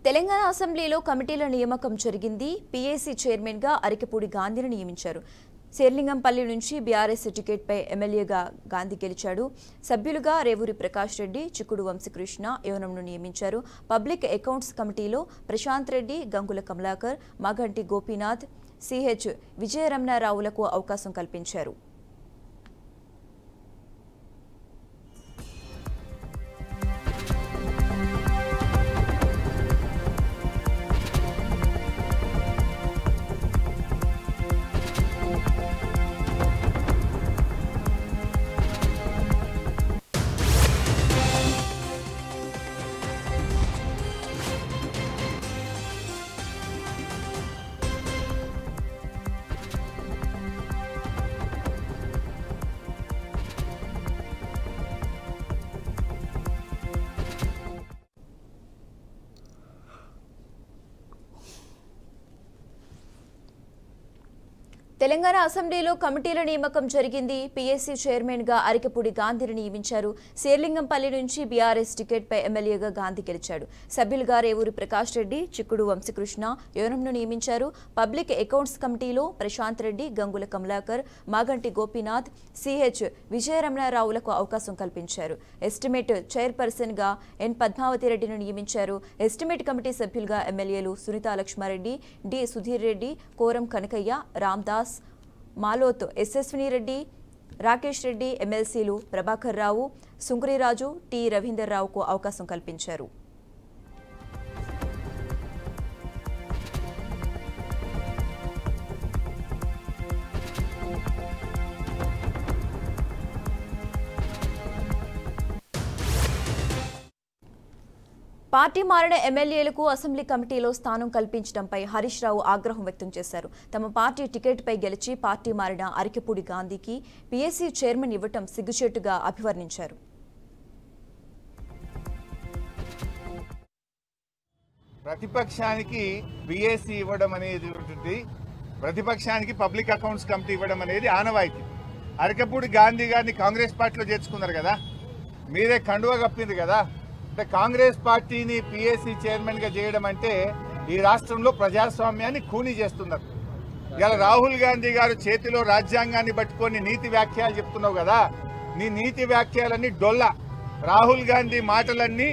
తెలంగాణ అసెంబ్లీలో కమిటీల నియామకం జరిగింది. పీఏసీ చైర్మన్ గా అరికపూడి గాంధీని నియమించారు. శేర్లింగంపల్లి నుంచి బీఆర్ఎస్ టికెట్పై ఎమ్మెల్యేగా గాంధీ గెలిచాడు. సభ్యులుగా రేవూరి ప్రకాష్ రెడ్డి, చిక్కుడు వంశీకృష్ణ, యోనంను నియమించారు. పబ్లిక్ అకౌంట్స్ కమిటీలో ప్రశాంత్ రెడ్డి, గంగుల కమలాకర్, మాగంటి గోపీనాథ్, సిహెచ్ విజయరమణారావులకు అవకాశం కల్పించారు. తెలంగాణ అసెంబ్లీలో కమిటీల నియామకం జరిగింది. పీఏసీ చైర్మన్ గా అరికపూడి గాంధీని నియమించారు. శేర్లింగంపల్లి నుంచి బీఆర్ఎస్ టికెట్పై ఎమ్మెల్యేగా గాంధీ గెలిచాడు. సభ్యులుగా రేవూరి ప్రకాష్ రెడ్డి, చిక్కుడు వంశీకృష్ణ, యోనంను నియమించారు. పబ్లిక్ అకౌంట్స్ కమిటీలో ప్రశాంత్ రెడ్డి, గంగుల కమలాకర్, మాగంటి గోపీనాథ్, సిహెచ్ విజయరమణారావులకు అవకాశం కల్పించారు. ఎస్టిమేట్ చైర్పర్సన్ గా ఎన్ పద్మావతి రెడ్డిని నియమించారు. ఎస్టిమేట్ కమిటీ సభ్యులుగా ఎమ్మెల్యేలు సునీతా లక్ష్మారెడ్డి, డి సుధీర్ రెడ్డి, కోరం కనకయ్య, రామ్దాస్, మాలోత్ యశస్విని రెడ్డి, రాకేష్ రెడ్డి, ఎమ్మెల్సీలు ప్రభాకర్ రావు, సుంకరిరాజు, టి రవీందర్ రావుకు అవకాశం కల్పించారు. పార్టీ మారిన ఎమ్మెల్యేలకు అసెంబ్లీ కమిటీలో స్థానం కల్పించడంపై హరీష్ రావు ఆగ్రహం వ్యక్తం చేశారు. తమ పార్టీ టికెట్పై గెలిచి పార్టీ మారిన అరికపూడి గాంధీకి పీఏసీ చైర్మన్ ఇవ్వటం సిగ్గుచేటుగా అభివర్ణించారు. ప్రతిపక్షానికి పీఏసీ ఇవ్వడం అనేది, ప్రతిపక్షానికి పబ్లిక్ అకౌంట్స్ కమిటీ ఇవ్వడం అనేది ఆనవాయితీ. అరికపూడి గాంధీ గారిని కాంగ్రెస్ పార్టీలో చేర్చుకున్నారు కదా, మీరే కండువా కప్పింది కదా. అంటే కాంగ్రెస్ పార్టీని పీఏసీ చైర్మన్ గా చేయడం అంటే ఈ రాష్ట్రంలో ప్రజాస్వామ్యాన్ని ఖూనీ చేస్తున్నారు. ఇలా రాహుల్ గాంధీ గారు చేతిలో రాజ్యాంగాన్ని పట్టుకొని నీతి వ్యాఖ్యలు చెప్తున్నావు కదా, నీ నీతి వ్యాఖ్యలన్నీ డొల్ల. రాహుల్ గాంధీ మాటలన్నీ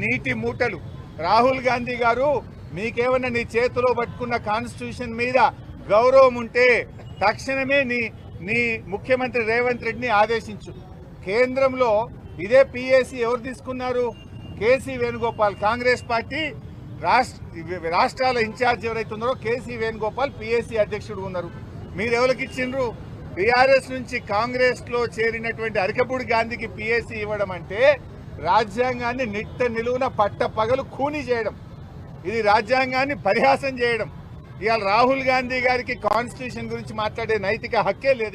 నీటి మూటలు. రాహుల్ గాంధీ గారు, మీకేమన్నా నీ చేతిలో పట్టుకున్న కాన్స్టిట్యూషన్ మీద గౌరవం ఉంటే తక్షణమే నీ ముఖ్యమంత్రి రేవంత్ రెడ్డిని ఆదేశించు. కేంద్రంలో ఇదే పీఏసీ ఎవరు తీసుకున్నారు? కేసీ వేణుగోపాల్. కాంగ్రెస్ పార్టీ రాష్ట్రాల ఇన్ఛార్జ్ ఎవరైతే ఉన్నారో కేసీ వేణుగోపాల్ పీఏసీ అధ్యక్షుడు ఉన్నారు. మీరు ఎవరికి ఇచ్చిండ్రు? బీఆర్ఎస్ నుంచి కాంగ్రెస్ లో చేరినటువంటి అరికపూడి గాంధీకి పీఏసీ ఇవ్వడం అంటే రాజ్యాంగాన్ని నిట్ట నిలువున పట్ట పగలు ఖూనీ చేయడం, ఇది రాజ్యాంగాన్ని పరిహాసం చేయడం. ఇవాళ రాహుల్ గాంధీ గారికి కాన్స్టిట్యూషన్ గురించి మాట్లాడే నైతిక హక్కే లేదు.